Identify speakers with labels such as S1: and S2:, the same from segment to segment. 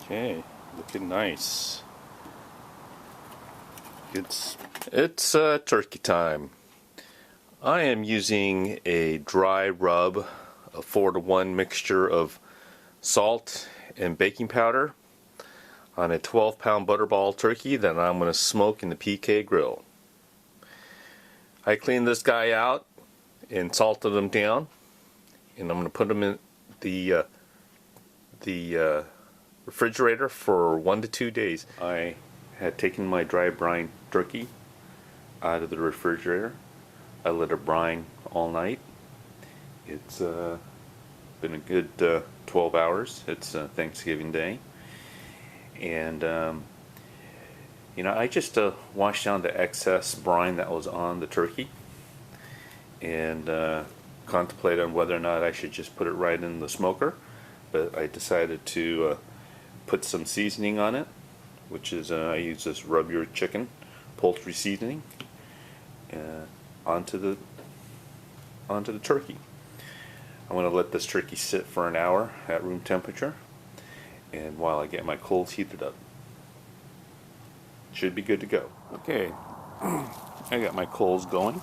S1: Okay, looking nice. It's turkey time. I am using a dry rub, a 4-to-1 mixture of salt and baking powder on a 12-pound butterball turkey that I'm going to smoke in the PK grill. I cleaned this guy out and salted him down, and I'm going to put him in the refrigerator for 1 to 2 days. I had taken my dry brine turkey out of the refrigerator. I let it brine all night. It's been a good 12 hours. It's Thanksgiving Day. And I just washed down the excess brine that was on the turkey and contemplated on whether or not I should just put it right in the smoker. But I decided to put some seasoning on it, which is I use this Rub Your Chicken poultry seasoning onto the turkey. I'm going to let this turkey sit for an hour at room temperature, and while I get my coals heated up, should be good to go. Okay, I got my coals going.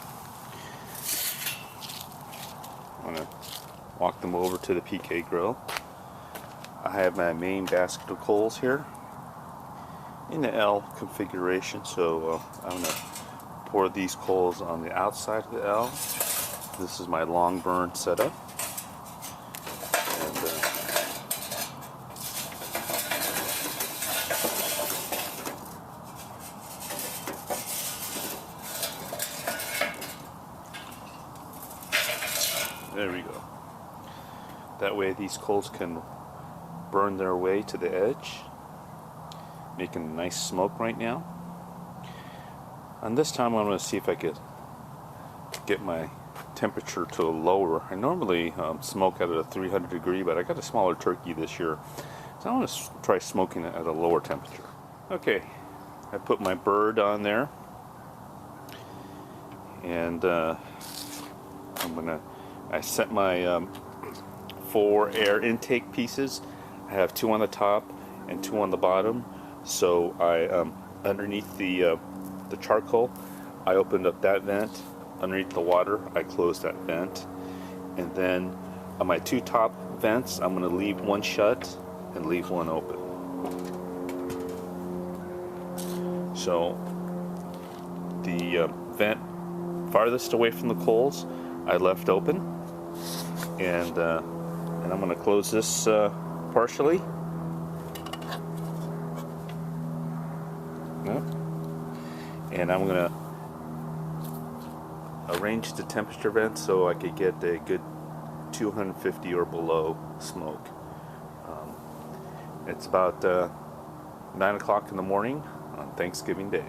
S1: I'm going to walk them over to the PK grill. I have my main basket of coals here in the L configuration, so I'm going to pour these coals on the outside of the L. This is my long burn setup. And there we go. That way these coals can burn their way to the edge, making a nice smoke right now. And this time I'm going to see if I could get my temperature to a lower. I normally smoke at a 300 degree, but I got a smaller turkey this year, so I want to try smoking it at a lower temperature. Okay, I put my bird on there, and I set my 4 air intake pieces. I have 2 on the top and 2 on the bottom. So I underneath the charcoal, I opened up that vent. Underneath the water, I closed that vent. And then on my 2 top vents, I'm going to leave one shut and leave one open. So the vent farthest away from the coals, I left open, and I'm going to close this partially. And I'm going to arrange the temperature vent so I could get a good 250 or below smoke. It's about 9 o'clock in the morning on Thanksgiving Day.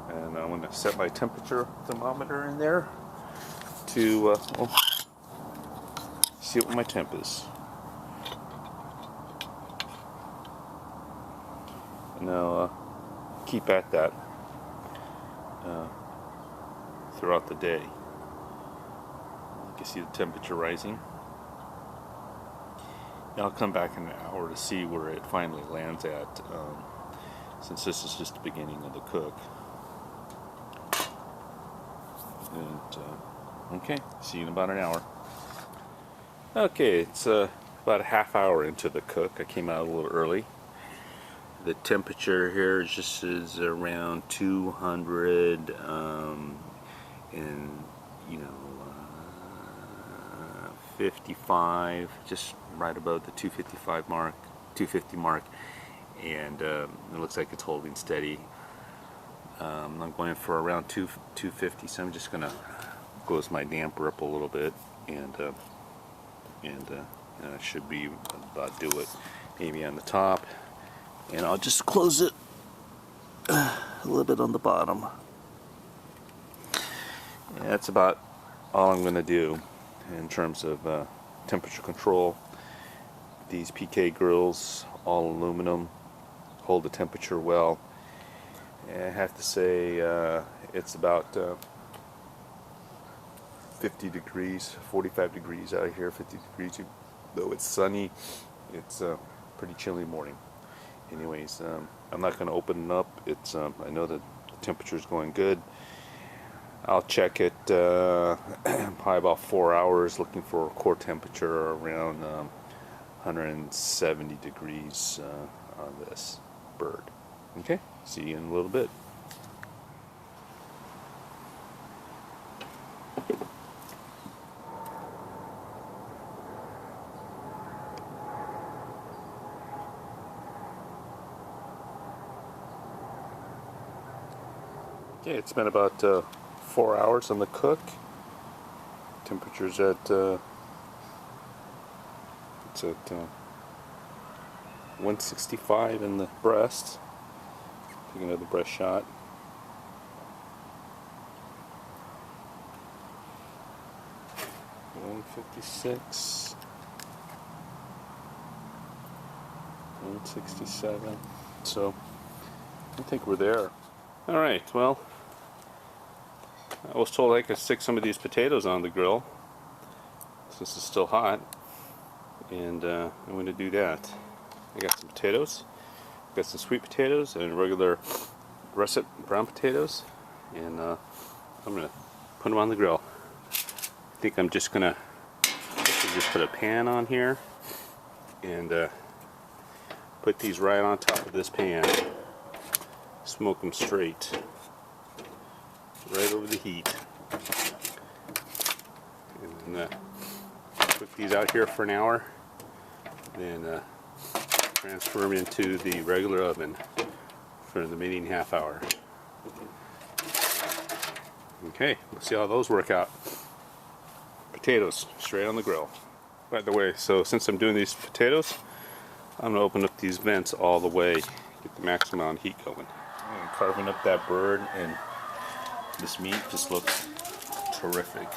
S1: And I'm going to set my temperature thermometer in there to see what my temp is. And I'll keep at that throughout the day. You can see the temperature rising. And I'll come back in an hour to see where it finally lands at, since this is just the beginning of the cook. And okay, see you in about an hour. Okay, it's about a half hour into the cook. I came out a little early. The temperature here is around 200, and 55, just right above the 255 mark, 250 mark, and it looks like it's holding steady. I'm going for around 250, so I'm just gonna close my damper up a little bit, and that should be about do it. Maybe on the top. And I'll just close it a little bit on the bottom. And that's about all I'm going to do in terms of temperature control. These PK grills, all aluminum, hold the temperature well. And I have to say it's about 50 degrees, 45 degrees out here, 50 degrees, though it's sunny. It's a pretty chilly morning. Anyways, I'm not going to open it up. It's I know that the temperature is going good. I'll check it probably about 4 hours, looking for a core temperature around 170 degrees on this bird. Okay, see you in a little bit. Okay, it's been about 4 hours on the cook. Temperature's at it's at 165 in the breast. Take another breast shot. $156, 167. So I think we're there. All right. Well, I was told I could stick some of these potatoes on the grill since it's still hot, and I'm going to do that. I got some potatoes, got some sweet potatoes and regular russet brown potatoes, and I'm going to put them on the grill. I think I'm just going to just put a pan on here and put these right on top of this pan. Smoke them straight, right over the heat, and then put these out here for an hour, then transfer them into the regular oven for the remaining half hour. Okay, let's see how those work out. Potatoes straight on the grill. By the way, so since I'm doing these potatoes, I'm going to open up these vents all the way, get the maximum amount of heat going. I'm carving up that bird, and this meat just looks terrific.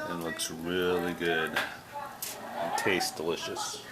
S1: It looks really good and tastes delicious.